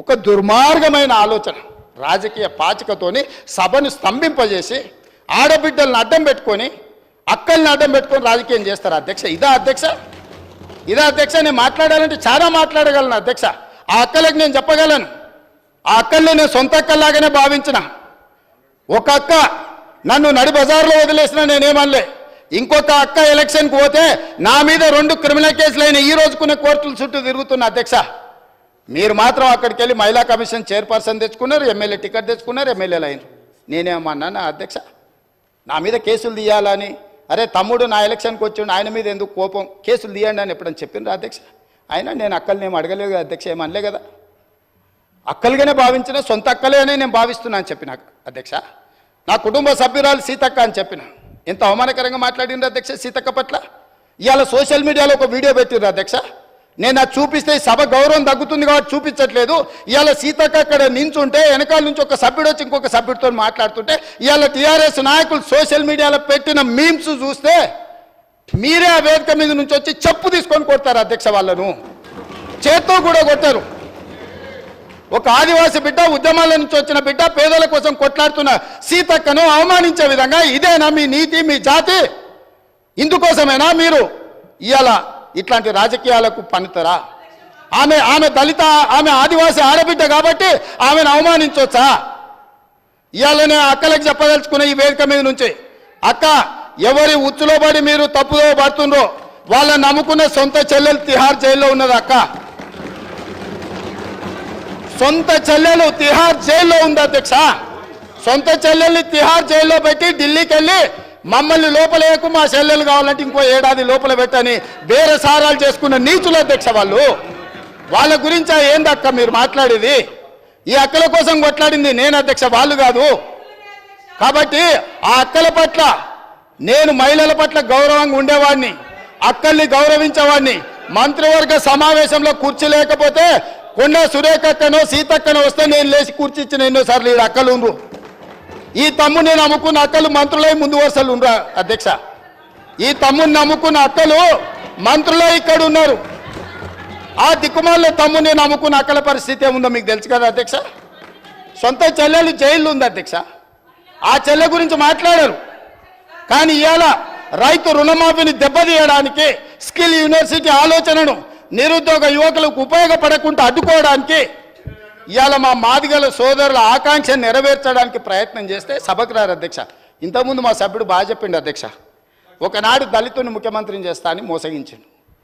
ఒక దుర్మార్గమైన ఆలోచన రాజకీయ పాచికతోని సభను స్తంభింపజేసి ఆడబిడ్డలను అడ్డం పెట్టుకొని అక్కల్ని అడ్డం పెట్టుకొని రాజకీయం చేస్తారు అధ్యక్ష. ఇదా అధ్యక్ష నేను మాట్లాడాలంటే చాలా మాట్లాడగలను అధ్యక్ష. ఆ అక్కలకు నేను చెప్పగలను, ఆ అక్కల్ని నేను సొంత అక్కల్లాగానే భావించిన. ఒక అక్క నన్ను నడి బజార్లో వదిలేసినా నేనేమనలే. ఇంకొక అక్క ఎలక్షన్కి పోతే నా మీద 2 క్రిమినల్ కేసులైన ఈ రోజుకున్న కోర్టుల చుట్టూ తిరుగుతున్న అధ్యక్ష. మీరు మాత్రం అక్కడికి వెళ్ళి మహిళా కమిషన్ చైర్పర్సన్ తెచ్చుకున్నారు, ఎమ్మెల్యే టికెట్ తెచ్చుకున్నారు, ఎమ్మెల్యేలు అయినారు. నేనేమన్నా అధ్యక్ష నా మీద కేసులు తీయాలని? అరే తమ్ముడు నా ఎలక్షన్కి వచ్చిండు, ఆయన మీద ఎందుకు కోపం, కేసులు తీయండి అని ఎప్పుడని చెప్పిండ్రు అధ్యక్ష? అయినా నేను అక్కల్ని ఏం అడగలేదు కదా అధ్యక్ష, ఏమనలే కదా. అక్కలుగానే భావించిన, సొంత అక్కలే అని నేను భావిస్తున్నా అని చెప్పిన అధ్యక్ష. నా కుటుంబ సభ్యురాలు సీతక్క అని చెప్పిన. ఎంత అవమానకరంగా మాట్లాడిండ్రు అధ్యక్ష సీతక్క పట్ల. ఇవాళ సోషల్ మీడియాలో ఒక వీడియో పెట్టిర్రు అధ్యక్ష. నేను అది చూపిస్తే సభ గౌరవం తగ్గుతుంది కాబట్టి చూపించట్లేదు. ఇవాళ సీతక్క అక్కడ నించుంటే వెనకాల నుంచి ఒక సభ్యుడు వచ్చి ఇంకొక సభ్యుడితో మాట్లాడుతుంటే ఇవాళ టీఆర్ఎస్ నాయకులు సోషల్ మీడియాలో పెట్టిన మీమ్స్ చూస్తే మీరే ఆ వేదిక మీద నుంచి వచ్చి చెప్పు తీసుకొని కొడతారు అధ్యక్ష. వాళ్ళను చేత్తో కూడా కొట్టారు. ఒక ఆదివాసి బిడ్డ, ఉద్యమాల నుంచి వచ్చిన బిడ్డ, పేదల కోసం కొట్లాడుతున్న సీతక్కను అవమానించే విధంగా ఇదేనా మీ నీతి, మీ జాతి? ఇందుకోసమేనా మీరు ఇవాళ ఇట్లాంటి రాజకీయాలకు పనితరా? ఆమె దళిత, ఆమె ఆదివాసి ఆడబిడ్డ కాబట్టి ఆమెను అవమానించవచ్చా? ఇవాళనే అక్కలకు చెప్పదలుచుకున్న ఈ వేదిక మీద నుంచి, అక్క ఎవరి ఉచ్చులో పడి మీరు తప్పుదో పడుతుండ్రో వాళ్ళని నమ్ముకున్న సొంత చెల్లెలు తిహార్ జైల్లో ఉన్నది అక్క. సొంత చెల్లెలు తిహార్ జైల్లో ఉంది అధ్యక్ష. సొంత చెల్లెల్ని తిహార్ జైల్లో పెట్టి ఢిల్లీకి వెళ్ళి మమ్మల్ని లోపలేకు, మా చెల్లెలు కావాలంటే ఇంకో ఏడాది లోపల పెట్టని వేరే సారాలు చేసుకున్న నీచులు అధ్యక్ష వాళ్ళు. వాళ్ళ గురించి ఏందక్క మీరు మాట్లాడేది? ఈ అక్కల కోసం కొట్లాడింది నేను అధ్యక్ష, వాళ్ళు కాదు. కాబట్టి ఆ అక్కల పట్ల నేను మహిళల పట్ల గౌరవంగా ఉండేవాడిని, అక్కల్ని గౌరవించేవాడిని. మంత్రివర్గ సమావేశంలో కుర్చీ లేకపోతే కొండా సురేఖక్కనో సీతక్కనో వస్తే నేను లేచి కూర్చి ఇచ్చిన ఎన్నోసార్లు ఈ అక్కలు ఉండ్రు. ఈ తమ్ముని నమ్ముకున్న అక్కలు మంత్రులై ముందు వరుసలు ఉండరా అధ్యక్ష? ఈ తమ్ముని నమ్ముకున్న అక్కలు మంత్రులై ఇక్కడ ఉన్నారు. ఆ దిక్కుమాల తమ్ముని నమ్ముకున్న అక్కల పరిస్థితి ఏముందో మీకు తెలుసు కదా అధ్యక్ష. సొంత చెల్లెలు జైల్లో ఉంది అధ్యక్ష. ఆ చెల్లె గురించి మాట్లాడారు. కానీ ఇవాళ రైతు రుణమాఫీని దెబ్బతీయడానికి, స్కిల్ యూనివర్సిటీ ఆలోచనను నిరుద్యోగ యువకులకు ఉపయోగపడకుండా అడ్డుకోవడానికి ఇవాళ మా మాదిగల సోదరుల ఆకాంక్ష నెరవేర్చడానికి ప్రయత్నం చేస్తే సభకు రారు అధ్యక్ష. ఇంతకుముందు మా సభ్యుడు బాగా చెప్పిండు అధ్యక్ష, ఒకనాడు దళితుని ముఖ్యమంత్రిని చేస్తా అని మోసగించిండు.